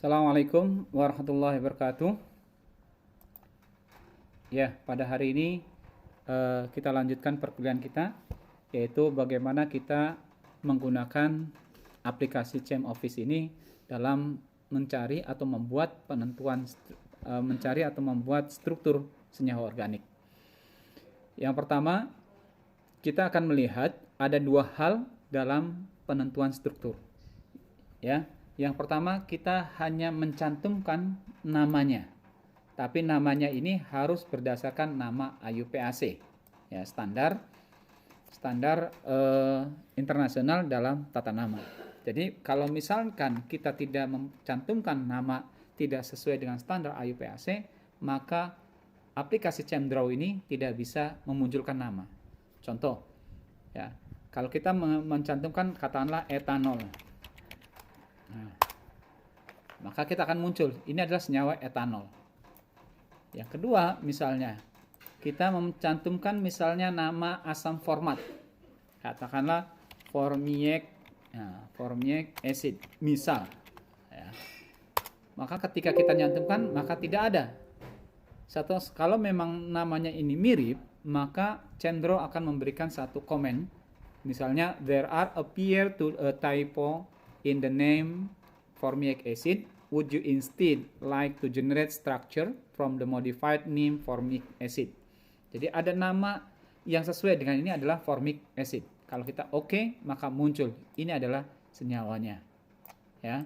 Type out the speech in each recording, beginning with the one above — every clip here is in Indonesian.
Assalamualaikum warahmatullahi wabarakatuh. Ya, pada hari ini kita lanjutkan perkuliahan kita, yaitu bagaimana kita menggunakan aplikasi CM Office ini dalam mencari atau membuat membuat struktur senyawa organik. Yang pertama, kita akan melihat ada dua hal dalam penentuan struktur. Ya, yang pertama kita hanya mencantumkan namanya, tapi namanya ini harus berdasarkan nama IUPAC, ya, standar internasional dalam tata nama. Jadi kalau misalkan kita tidak mencantumkan nama tidak sesuai dengan standar IUPAC, maka aplikasi ChemDraw ini tidak bisa memunculkan nama. Contoh, ya, kalau kita mencantumkan katakanlah etanol, maka kita akan muncul, ini adalah senyawa etanol. Yang kedua, misalnya kita mencantumkan misalnya nama asam format, katakanlah formic acid, misal, ya. Maka ketika kita nyantumkan, maka tidak ada. Kalau memang namanya ini mirip, maka ChemDraw akan memberikan satu komen, misalnya there appear to a typo in the name formic acid. Would you instead like to generate structure from the modified name formic acid? Jadi ada nama yang sesuai dengan ini adalah formic acid. Kalau kita oke, maka muncul ini adalah senyawanya. Ya.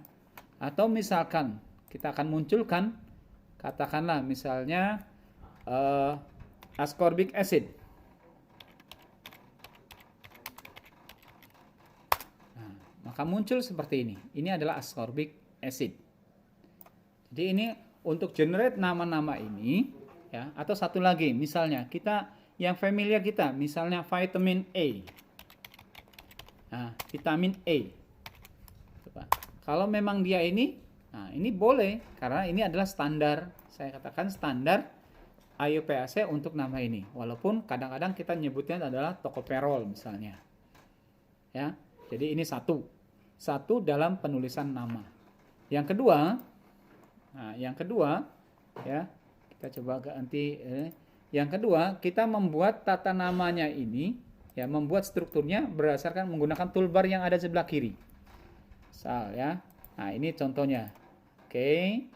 Atau misalkan kita akan munculkan, katakanlah misalnya ascorbic acid. Nah, maka muncul seperti ini. Ini adalah ascorbic acid. Jadi ini untuk generate nama-nama ini, ya. Atau satu lagi, misalnya kita yang familiar kita, misalnya vitamin A. Nah, vitamin A. Coba. Kalau memang dia ini, nah ini boleh karena ini adalah standar, saya katakan standar IUPAC untuk nama ini. Walaupun kadang-kadang kita nyebutnya adalah tocopherol misalnya. Ya. Jadi ini satu dalam penulisan nama. Yang kedua, ya, kita coba ganti. Yang kedua, kita membuat tata namanya ini, ya, membuat strukturnya berdasarkan menggunakan toolbar yang ada sebelah kiri. Misal, ya. Nah, ini contohnya. Oke.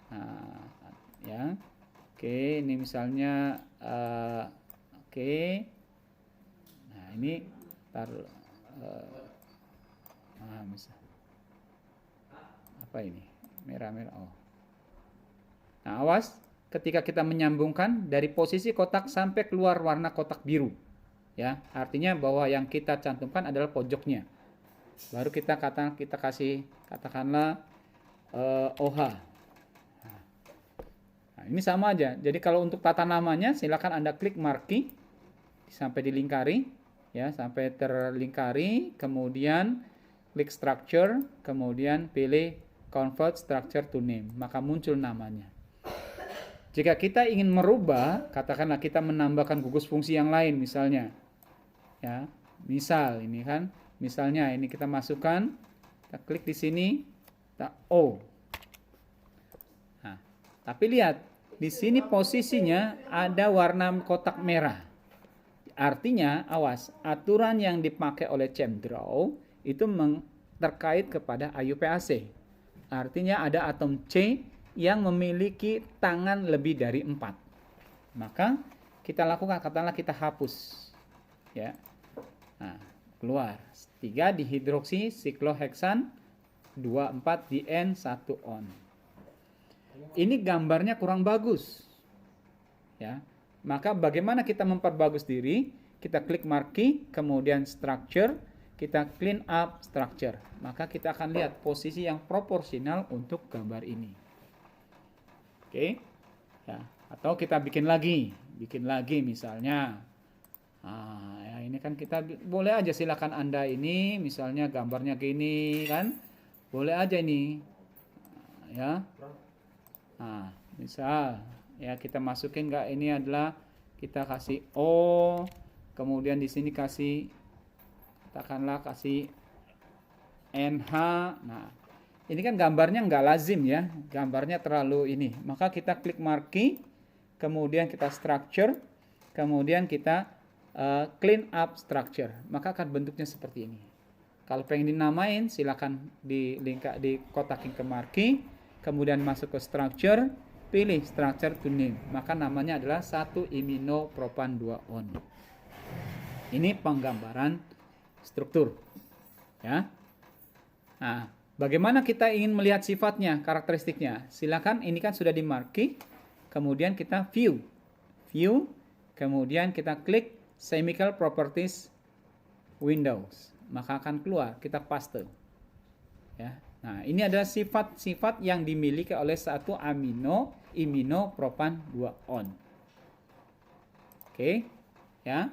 Nah, ya. Oke, ini misalnya oke. Nah, ini taruh misal. Apa ini? Merah-merah. Oh. Nah, awas ketika kita menyambungkan dari posisi kotak sampai keluar warna kotak biru. Ya, artinya bahwa yang kita cantumkan adalah pojoknya. Baru kita kasih katakanlah OH. Nah, ini sama aja. Jadi kalau untuk tata namanya silakan Anda klik marquee sampai dilingkari, ya, sampai terlingkari, kemudian klik structure, kemudian pilih convert structure to name, maka muncul namanya. Jika kita ingin merubah, katakanlah kita menambahkan gugus fungsi yang lain misalnya. Ya, misal ini kan, misalnya ini kita masukkan, kita klik di sini, kita O. Nah, tapi lihat, di sini posisinya ada warna kotak merah. Artinya, awas, aturan yang dipakai oleh ChemDraw itu terkait kepada IUPAC. Artinya ada atom C yang memiliki tangan lebih dari 4. Maka kita lakukan, katakanlah kita hapus. Ya. Nah, keluar 3 dihidroksi sikloheksan 24 DN 1 on. Ini gambarnya kurang bagus. Ya. Maka bagaimana kita memperbagus diri? Kita klik marquee, kemudian structure, kita clean up structure. Maka kita akan lihat posisi yang proporsional untuk gambar ini. Oke. Ya, atau kita bikin lagi misalnya. Nah, ya ini kan kita boleh aja, silakan Anda ini misalnya gambarnya gini kan. Boleh aja ini. Ya. Nah, misal ya kita masukin enggak, ini adalah kita kasih O, kemudian di sini katakanlah kasih NH. Nah, ini kan gambarnya nggak lazim ya, gambarnya terlalu ini. Maka kita klik marquee, kemudian kita structure, kemudian kita clean up structure. Maka akan bentuknya seperti ini. Kalau pengen dinamain, silakan dikotakin ke marquee, kemudian masuk ke structure, pilih structure to name. Maka namanya adalah 1-iminopropan 2-on. Ini penggambaran struktur. Ya. Nah, bagaimana kita ingin melihat sifatnya, karakteristiknya? Silakan, ini kan sudah di marquee, kemudian kita view, kemudian kita klik chemical properties Windows, maka akan keluar, kita paste. Ya. Nah, ini adalah sifat-sifat yang dimiliki oleh satu iminopropan 2-on. Oke, ya.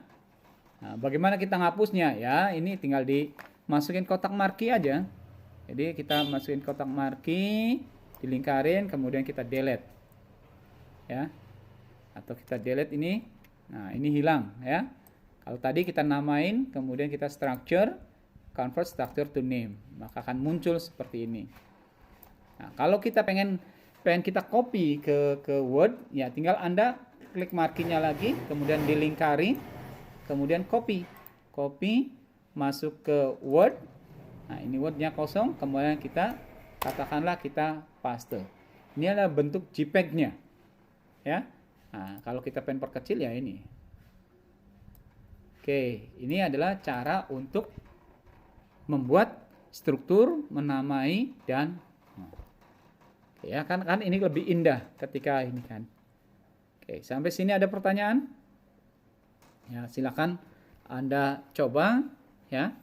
Nah, bagaimana kita ngapusnya? Ya, ini tinggal dimasukin kotak marquee aja. Jadi kita masukin kotak marquee, dilingkarin, kemudian kita delete. Ya. Atau kita delete ini. Nah, ini hilang ya. Kalau tadi kita namain, kemudian kita structure, convert structure to name, maka akan muncul seperti ini. Nah, kalau kita pengen kita copy ke Word, ya tinggal Anda klik marquee-nya lagi, kemudian dilingkari, kemudian copy, masuk ke Word. Nah, ini Word-nya kosong, kemudian kita katakanlah kita paste. Ini adalah bentuk JPEG-nya. Ya. Nah, kalau kita pengen perkecil ya ini. Oke, ini adalah cara untuk membuat struktur, menamai dan ya kan ini lebih indah ketika ini kan. Oke, sampai sini ada pertanyaan? Ya, silakan Anda coba ya,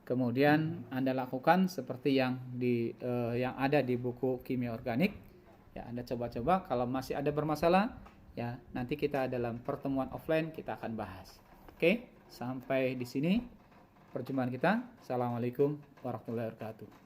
kemudian Anda lakukan seperti yang yang ada di buku kimia organik. Ya, Anda coba-coba, kalau masih ada bermasalah ya nanti kita dalam pertemuan offline kita akan bahas. Oke, sampai di sini perjumpaan kita. Assalamualaikum warahmatullahi wabarakatuh.